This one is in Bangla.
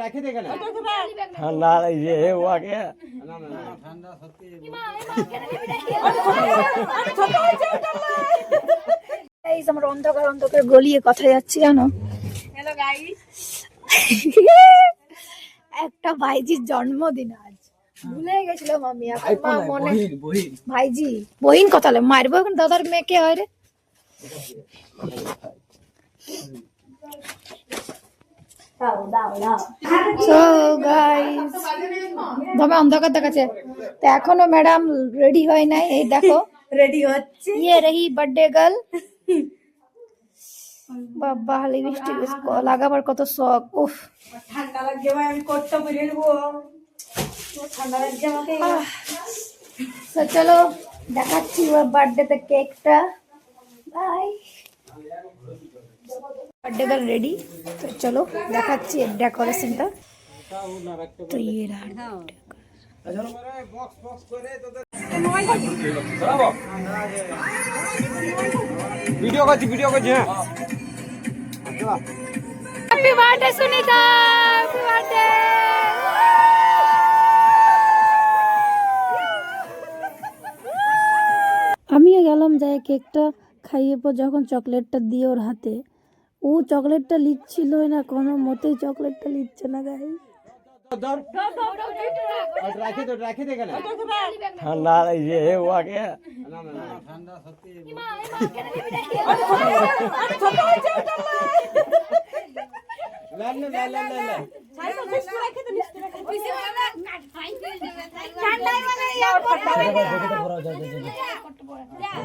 রাখে দে কেন ঠান্ডা ये हुआ क्या না না ঠান্ডা সত্যি গাইস আমরা অন্ধকার অন্ধকার গলিয়ে কথা যাচ্ছি জানো। হ্যালো গাইস, একটা ভাইজির জন্মদিন আজ, ভুলে গেছিলাম আমি। এখন মা মনে ভাইজি বহিন কথা মারবো এখন, দাদার মেয়েকে হয় রে। সো গাইস দমে অন্ধকার দেখাচ্ছে তো এখনো ম্যাডাম রেডি হয় নাই। এই দেখো রেডি হচ্ছে। ये रही बर्थडे गर्ल। বাবা লিপস্টিক লাগাবার কত শখ। উফ ঠান্ডা লাগছে ভাই, আমি কোটটা পরে নেবো। ঠান্ডা লাগছে আমাকে। তো চলো দেখাচ্ছি ওর বার্থডেতে কেকটা। বাই। বার্থডে গার্ল রেডি, তো চলো দেখাচ্ছি ডেকোরেশনটা। তো ये रहा ভিডিও করছি হ্যাঁ happy birthday Sunita, happy birthday. আমিও গেলাম যাই কেকটা খাইয়ে পর যখন চকলেটটা দিয়ে ওর হাতে, ও চকলেটটা লিখছিলই না, কোনো মতেই চকলেটটা লিখছে না গাই। রাখে দে কেন ঠান্ডা ये हुआ क्या না না ঠান্ডা সত্যি